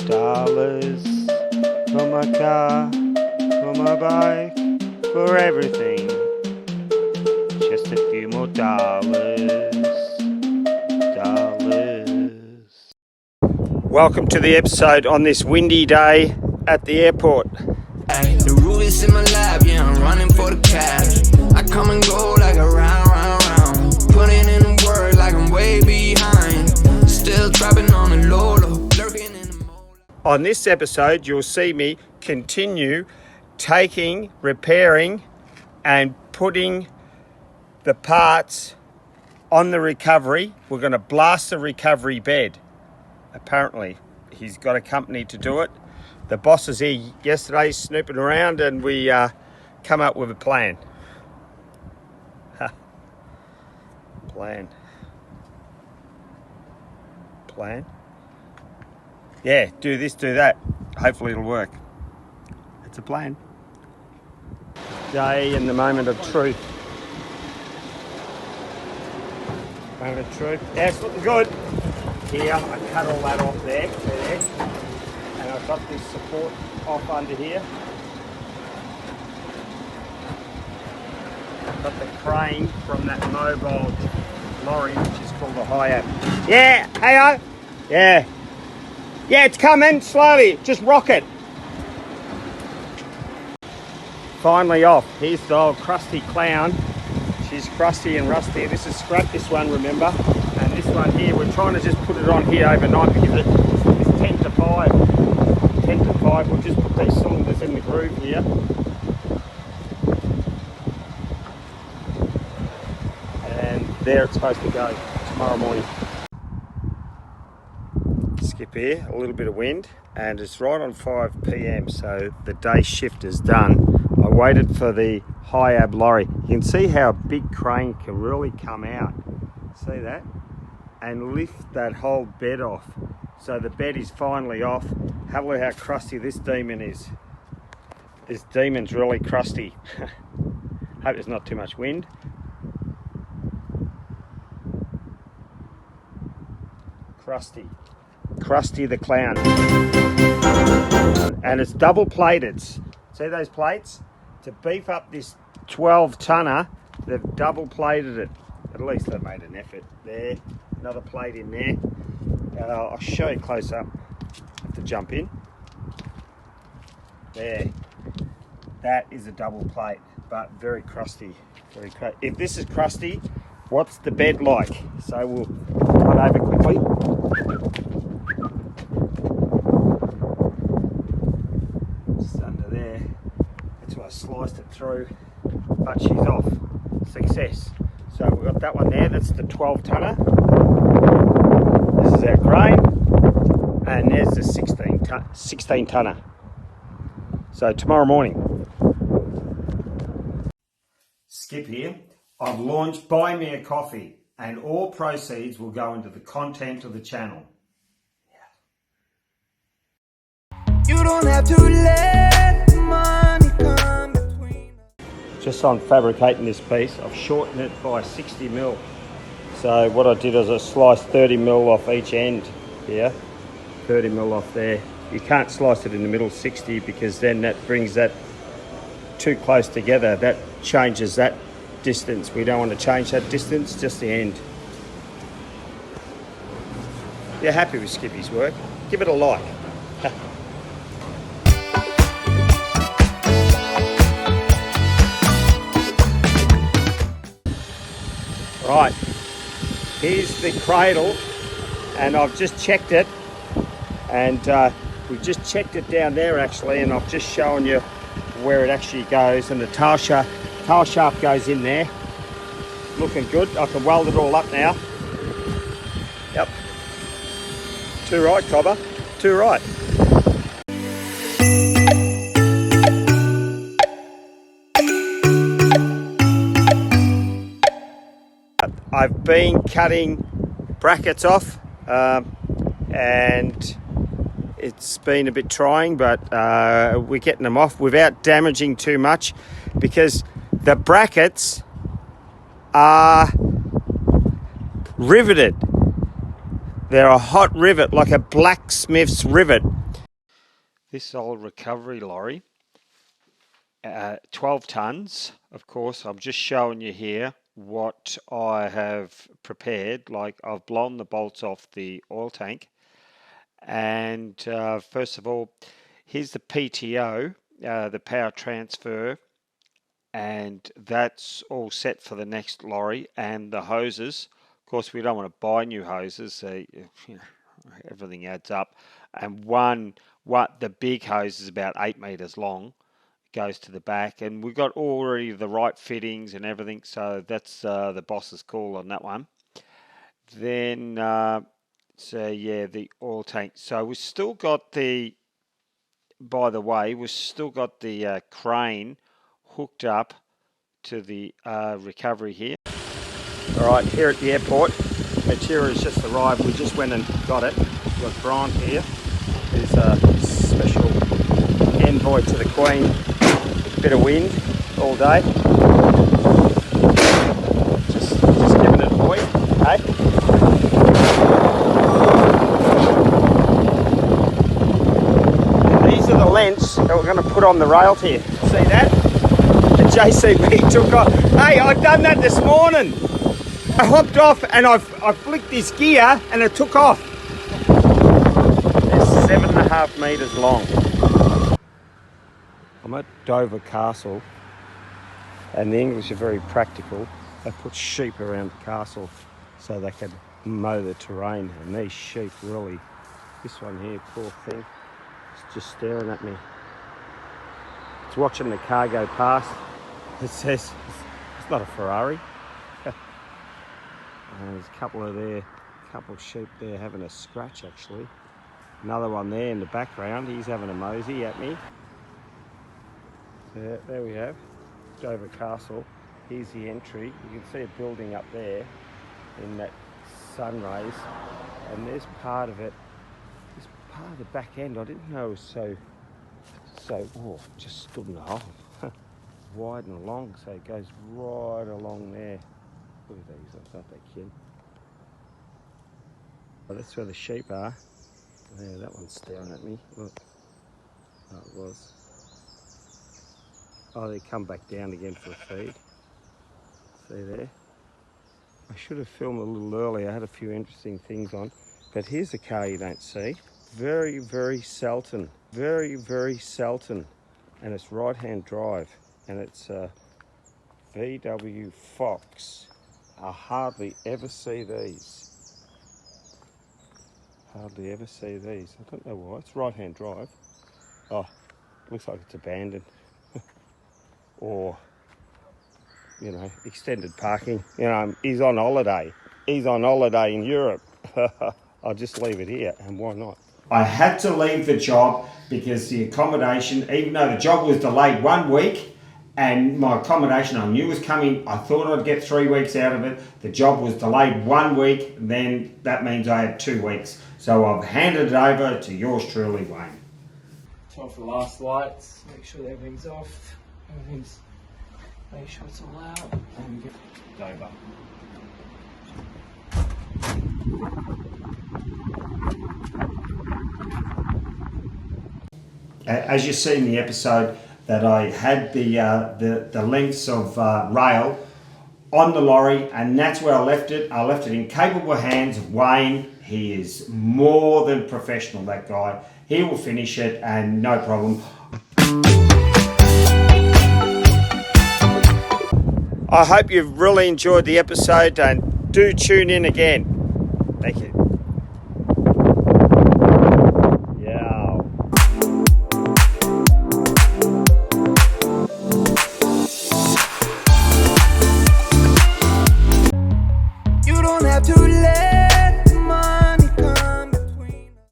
dollars for my car, for my bike, for everything. Just a few more dollars. Welcome to the episode on this windy day at the airport. The rule is in my lap, yeah, I'm running for the cash. I come and go like a round. Putting in the work like I'm way behind. Still trapping on the low, lurking in the mole. On this episode, you'll see me continue taking, repairing, and putting the parts on the recovery. We're going to blast the recovery bed. Apparently, he's got a company to do it. The boss was here yesterday snooping around and we come up with a plan. Plan? Yeah, do this, do that. Hopefully it'll work. It's a plan. Day in the moment of truth. Moment of truth. Yeah, it's looking good. Here, I cut all that off there. And I've got this support off under here. I've got the crane from that mobile lorry, which is called a high-ab. Yeah, hey-o. Yeah. Yeah, it's coming slowly. Just rock it. Finally off. Here's the old crusty clown. She's crusty and rusty. This is scrap, this one, remember? And this one here, we're trying to just put it on here overnight because it's 10 to 5. 10 to 5. We'll just put these cylinders in the groove here. And there it's supposed to go tomorrow morning. Skip here, a little bit of wind, and it's right on 5 p.m. so the day shift is done. I waited for the high-ab lorry. You can see how a big crane can really come out. See that? And lift that whole bed off. So the bed is finally off. Have a look how crusty this demon is. This demon's really crusty. Hope there's not too much wind. Crusty the clown. And it's double plated. See those plates? To beef up this 12 tonner, they've double plated it. At least they've made an effort. There, another plate in there. I'll show you close up. Have to jump in. There. That is a double plate, but very crusty. If this is crusty, what's the bed like? So we'll run over quickly. Just under there. That's why I sliced it through, but she's off. Success. So we've got that one there, that's the 12 tonner. This is our crane. And there's the 16 tonner. So tomorrow morning. Skip here. I've launched Buy Me a Coffee and all proceeds will go into the content of the channel. You don't have to let money come between. Just on fabricating this piece, I've shortened it by 60 mil. So what I did is I sliced 30 mil off each end here, 30 mil off there. You can't slice it in the middle 60 because then that brings that too close together. That changes that distance. We don't want to change that distance, just the end. If you're happy with Skippy's work, give it a like. Right, here's the cradle, and I've just checked it, and we've just checked it down there actually, and I've just shown you where it actually goes, and the tail shaft goes in there. Looking good. I can weld it all up now. Yep. Too right, Cobber. Too right. I've been cutting brackets off and it's been a bit trying, but we're getting them off without damaging too much because the brackets are riveted. They're a hot rivet, like a blacksmith's rivet. This old recovery lorry, 12 tons. Of course, I'm just showing you here what I have prepared. Like, I've blown the bolts off the oil tank. And first of all, here's the PTO, the power transfer, and that's all set for the next lorry. And the hoses, of course, we don't want to buy new hoses, so everything adds up. And the big hose is about 8 meters long, goes to the back, and we've got already the right fittings and everything, so that's the boss's call on that one. Then so yeah, the oil tank. So we've still got the, by the way, we've still got the crane hooked up to the recovery here. All right, here at the airport, material has just arrived. We just went and got it. We've got Grant here, who's a special envoy to the Queen. Bit of wind all day. Just giving it a void, hey? These are the lengths that we're going to put on the rails here. See that? The JCB took off. Hey, I've done that this morning. I hopped off and I flicked this gear and it took off. It's 7.5 meters long. I'm at Dover Castle, and the English are very practical. They put sheep around the castle so they could mow the terrain, and these sheep really, this one here, poor thing, it's just staring at me. It's watching the car go past. It says, it's not a Ferrari. There's a couple of sheep there having a scratch actually. Another one there in the background, he's having a mosey at me. There we have Dover Castle. Here's the entry. You can see a building up there in that sun rays, and there's part of it. This part of the back end I didn't know was so oh, just stood in the hole. Wide and long, so it goes right along there. Look at these, I thought they kid. Well, that's where the sheep are. There, that one's staring at me. Look. Oh, it was. Oh, they come back down again for a feed. See there? I should have filmed a little earlier. I had a few interesting things on. But here's a car you don't see. Very, very Selton. Very, very Selton. And it's right-hand drive. And it's a VW Fox. I hardly ever see these. Hardly ever see these. I don't know why. It's right-hand drive. Oh, looks like it's abandoned. Or, you know, extended parking. You know, he's on holiday. He's on holiday in Europe. I'll just leave it here, and why not? I had to leave the job because the accommodation, even though the job was delayed 1 week, and my accommodation I knew was coming, I thought I'd get 3 weeks out of it. The job was delayed 1 week, then that means I had 2 weeks. So I've handed it over to yours truly, Wayne. Time for the last lights, make sure that everything's off. Make sure it's all out, and we get Dover. As you see in the episode, that I had the lengths of rail on the lorry, and that's where I left it. I left it in capable hands of Wayne. He is more than professional, that guy. He will finish it, and no problem. I hope you've really enjoyed the episode, and do tune in again. Thank you.